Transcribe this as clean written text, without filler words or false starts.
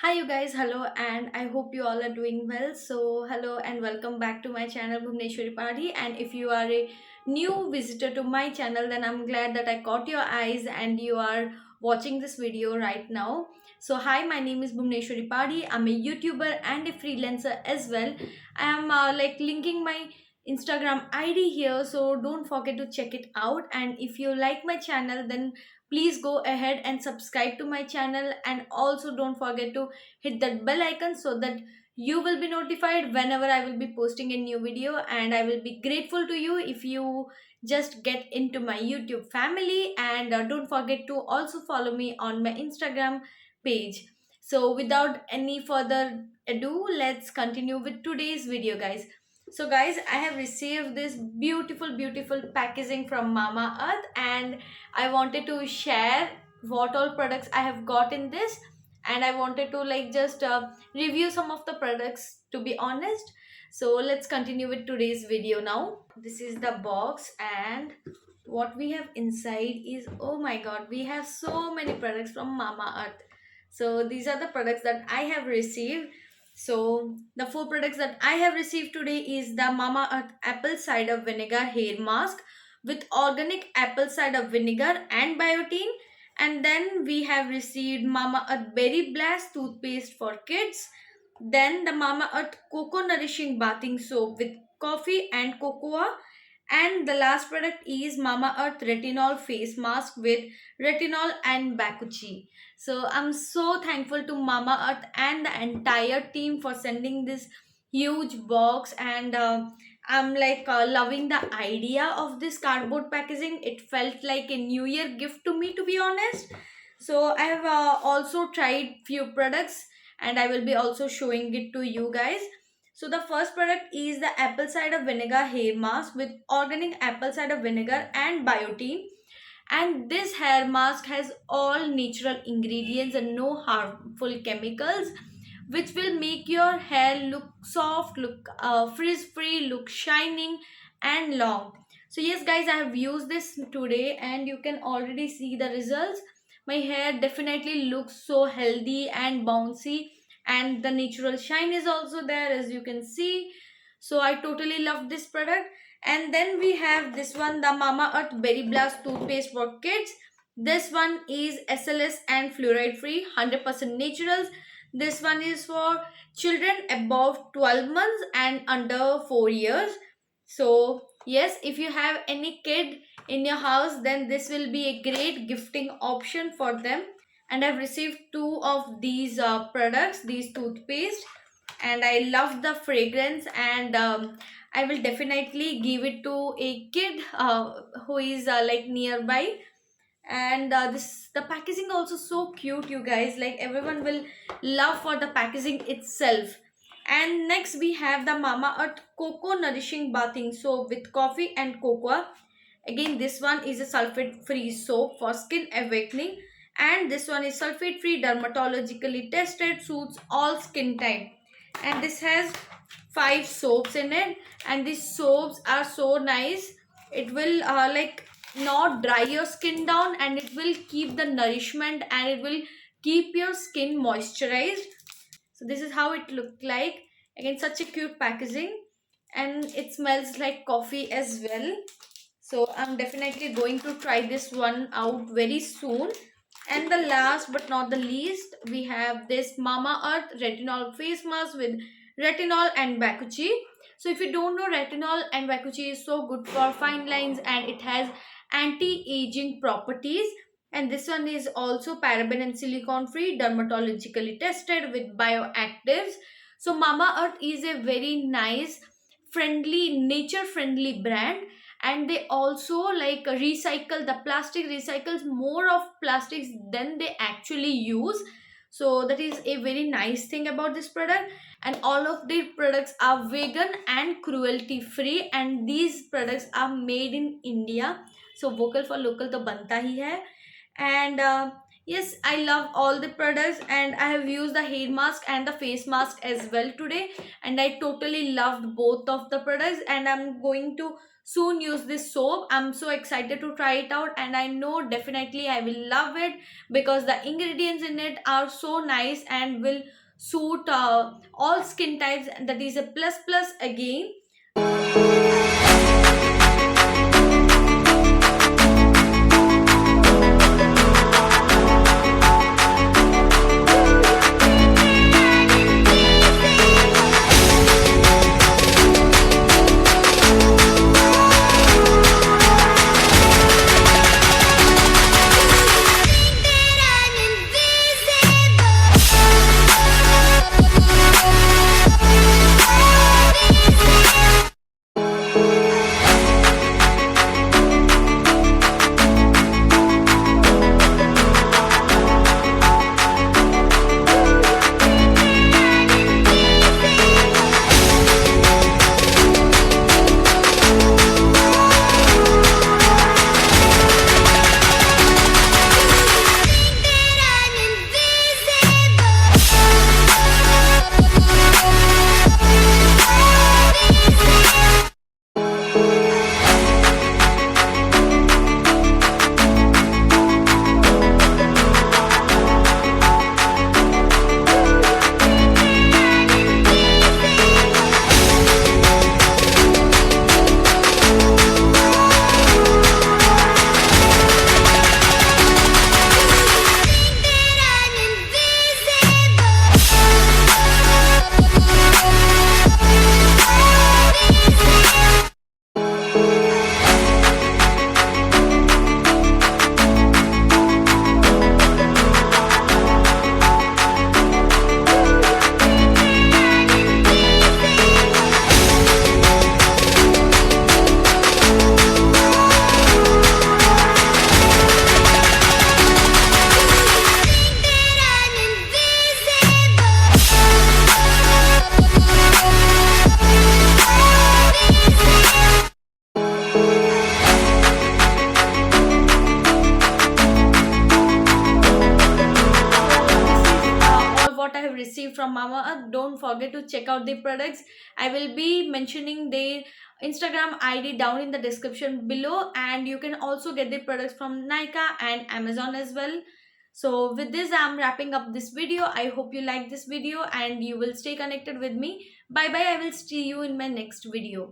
Hi you guys, hello, and I hope you all are doing well. So hello and welcome back to my channel Bhubaneswari Padhi. And if you are a new visitor to my channel, then I'm glad that I caught your eyes and you are watching this video right now. So hi, my name is Bhubaneswari Padhi. I'm a YouTuber and a freelancer as well. I am linking my Instagram ID here, so don't forget to check it out. And if you like my channel, then please go ahead and subscribe to my channel, and also don't forget to hit that bell icon so that you will be notified whenever I will be posting a new video. And I will be grateful to you if you just get into my YouTube family. And don't forget to also follow me on my Instagram page. So without any further ado, let's continue with today's video, guys. So guys, I have received this beautiful packaging from Mamaearth, and I wanted to share what all products I have got in this. And I wanted to just review some of the products, to be honest. So let's continue with today's video now. This is the box, and what we have inside is, oh my god, we have so many products from Mamaearth. So these are the products that I have received. So the four products that I have received today is the Mamaearth apple cider vinegar hair mask with organic apple cider vinegar and biotin. And then we have received Mamaearth berry blast toothpaste for kids. Then the Mamaearth Coco Nourishing bathing soap with coffee and cocoa. And the last product is Mamaearth Retinol face mask with retinol and bakuchi. So I'm so thankful to Mamaearth and the entire team for sending this huge box. And I'm loving the idea of this cardboard packaging. It felt like a New Year gift to me, to be honest. So I have also tried few products, and I will be also showing it to you guys. So the first product is the apple cider vinegar hair mask with organic apple cider vinegar and biotin. And this hair mask has all natural ingredients and no harmful chemicals, which will make your hair look soft, look frizz free, look shining and long. So yes guys, I have used this today and you can already see the results. My hair definitely looks so healthy and bouncy, and the natural shine is also there, as you can see. So I totally love this product. And then we have this one, the Mamaearth berry blast toothpaste for kids. This one is SLS and fluoride free, 100% naturals. This one is for children above 12 months and under 4 years. So yes, if you have any kid in your house, then this will be a great gifting option for them. And I've received two of these products, these toothpaste, and I love the fragrance. And I will definitely give it to a kid who is nearby. And this the packaging also so cute, you guys, like everyone will love for the packaging itself. And next we have the Mamaearth Coco Nourishing bathing soap with coffee and cocoa. Again, this one is a sulfate free soap for skin awakening, and this one is sulfate free, dermatologically tested, suits all skin type. And this has 5 soaps in it, and these soaps are so nice. It will not dry your skin down, and it will keep the nourishment, and it will keep your skin moisturized. So this is how it looked like. Again, such a cute packaging, and it smells like coffee as well. So I'm definitely going to try this one out very soon. And the last but not the least, we have this Mamaearth Retinol face mask with retinol and bakuchi. So if you don't know, retinol and bakuchi is so good for fine lines, and it has anti-aging properties. And this one is also paraben and silicone free, dermatologically tested with bioactives. So Mamaearth is a very nice, friendly, nature friendly brand. And they also recycle the plastic, recycles more of plastics than they actually use. So that is a very nice thing about this product. And all of their products are vegan and cruelty free, and these products are made in India. So vocal for local to banta hi hai. And yes, I love all the products, and I have used the hair mask and the face mask as well today, and I totally loved both of the products. And I'm going to soon use this soap. I'm so excited to try it out, and I know definitely I will love it because the ingredients in it are so nice and will suit all skin types. That is a plus plus again. What I have received from Mama. Don't forget to check out the products. I will be mentioning their Instagram ID down in the description below, and you can also get the products from Nika and Amazon as well. So with this, I'm wrapping up this video. I hope you like this video and you will stay connected with me. Bye bye. I will see you in my next video.